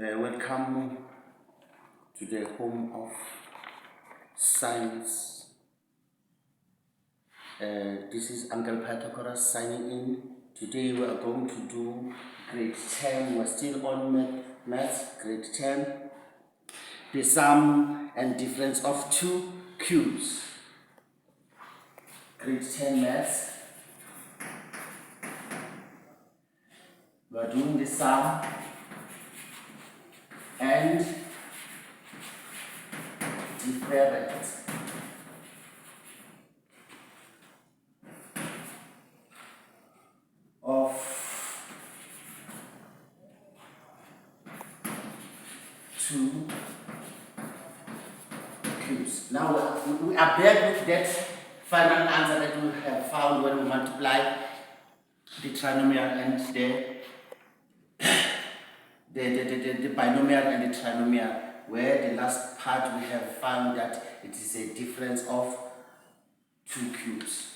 Welcome to the home of science. This is Uncle Pythagoras signing in. Today we are going to do grade 10. We're still on maths, grade 10. The sum and difference of two cubes. Grade 10 maths. We are doing the sum and difference of two cubes. Now we are back with that final answer that we have found when we multiply the trinomial and the binomial and the trinomial, where the last part we have found that it is a difference of two cubes.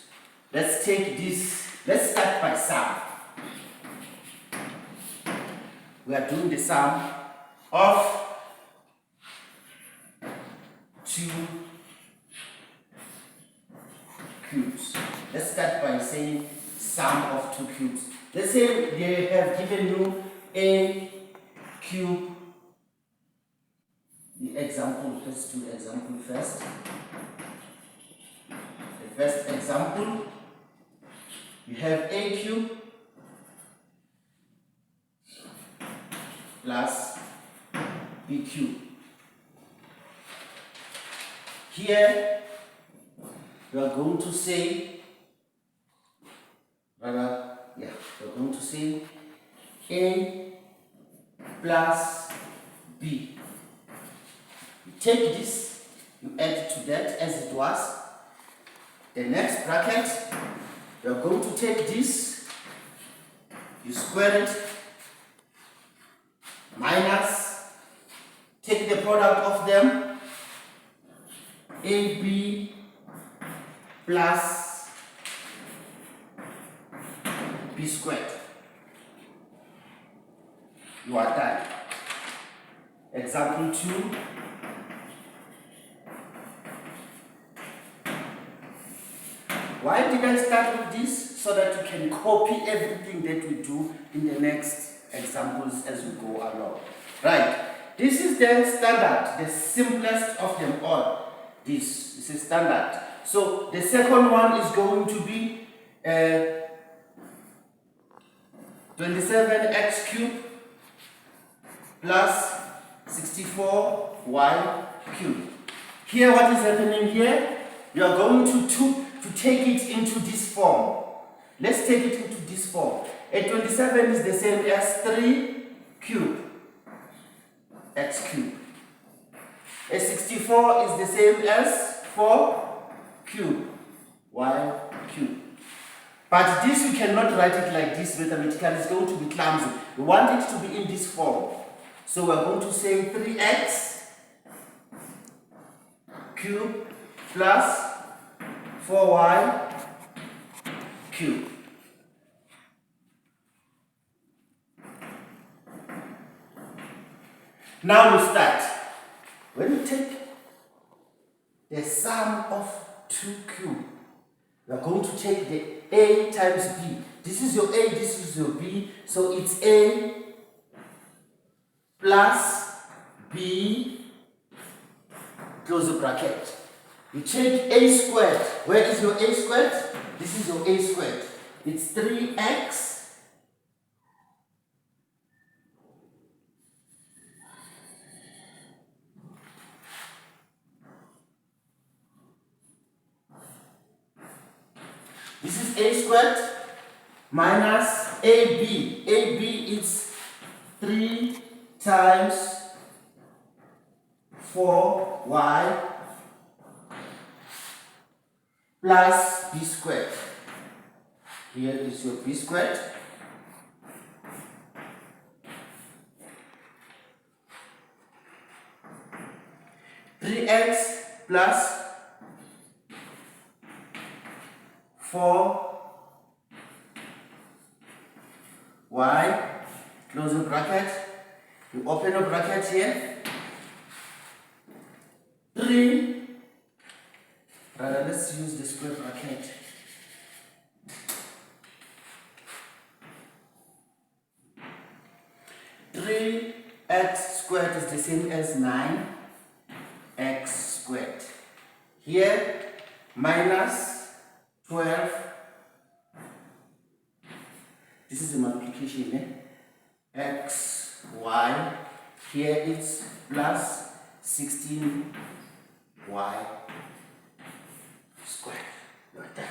Let's take this, let's start by sum. We are doing the sum of two cubes. Let's start by saying sum of two cubes. Let's say they have given you a cube. The example, let's do example first. The first example, you have a cube plus b cube. Here we are going to say, we're going to say a plus b. You take this, you add to that as it was. The next bracket, you are going to take this, you square it, minus, take the product of them, ab plus b squared. You are done. Example 2. Why did I start with this? So that you can copy everything that we do in the next examples as we go along. Right. This is the standard, the simplest of them all. This is standard. So the second one is going to be 27x cubed plus 64y cubed. Here, what is happening here? You are going to take it into this form. Let's take it into this form. A 27 is the same as 3 cubed x cubed. A 64 is the same as 4 cubed y cubed. But this we cannot write it like this mathematically. It's going to be clumsy. We want it to be in this form. So we're going to say 3x cubed plus 4y cubed. Now we start. When you take the sum of two cubes, we are going to take the a times b. This is your a, this is your b. So it's a plus b, close the bracket. You take a squared. Where is your a squared? This is your a squared. It's 3x this is a squared minus ab. ab is 3 times 4y plus b squared. Here is your b squared. Three x plus 4 y, close the bracket, You open a bracket here. 3. Rather, let's use the square bracket. 3x squared is the same as 9x squared. Here, minus 12. This is a multiplication, x, y. Here it's plus 16y squared. Like that.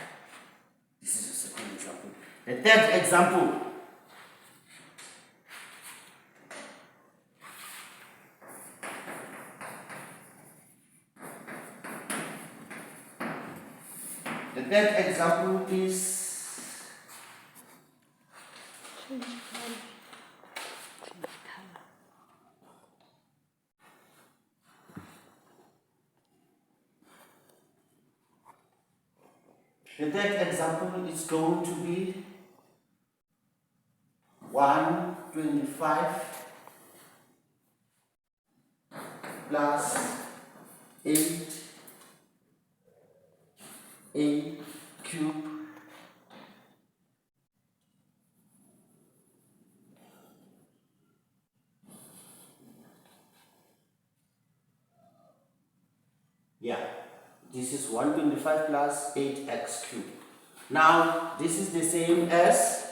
This is the second example. The third example. The third example is going to be 125 plus 8a cube this is 125 plus 8x cube. Now this is the same as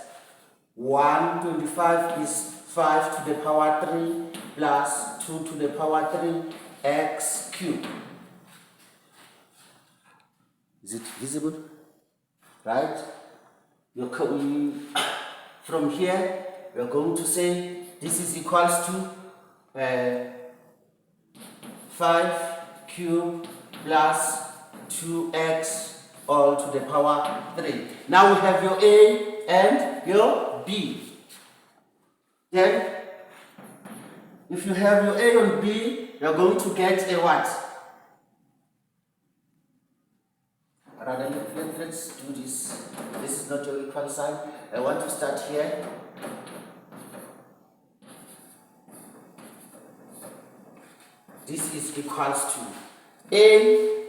125 is 5 to the power 3 plus 2 to the power 3 x cube. Is it visible? Right? From here, we are going to say this is equals to 5 cube plus 2x all to the power 3. Now we have your A and your B. Then, if you have your A and B, you are going to get a what? Let's do this. This is not your equal sign. I want to start here. This is equals to A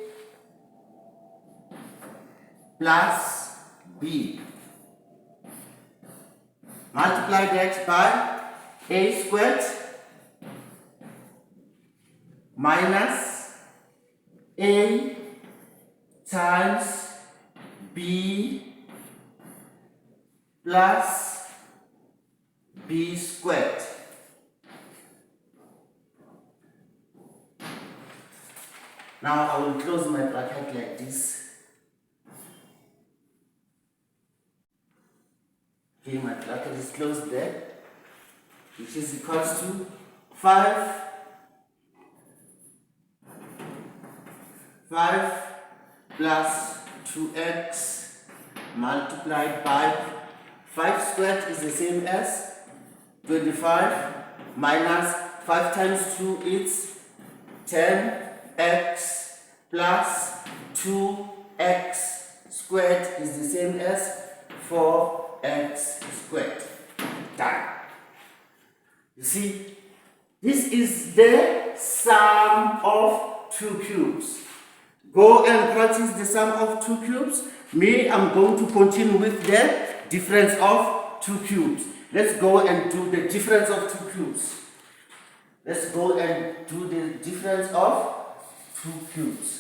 plus B. Multiply that by A squared minus A times B plus B squared. Now I will close my bracket like this. Okay, my bracket is closed there, which is equals to 5 plus 2x multiplied by 5 squared is the same as 25 minus 5 times 2 is 10x plus 2x squared is the same as 4x squared. Done. You see, this is the sum of two cubes. Go and practice the sum of two cubes. Me, I'm going to continue with the difference of two cubes. Let's go and do the difference of two cubes. Let's go and do the difference of two cubes.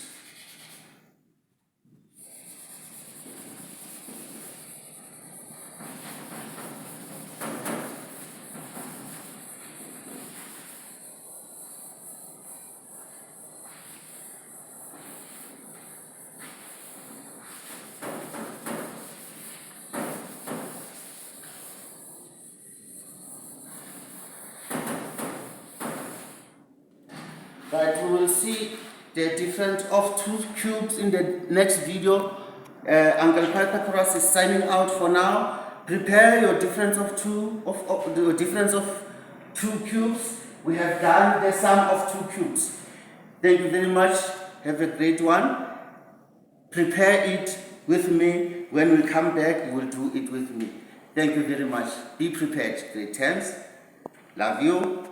Right, we will see the difference of two cubes in the next video. Uncle Pythagoras is signing out for now. Prepare your difference of two cubes. We have done the sum of two cubes. Thank you very much. Have a great one. Prepare it with me. When we come back, you will do it with me. Thank you very much. Be prepared. Great hands. Love you.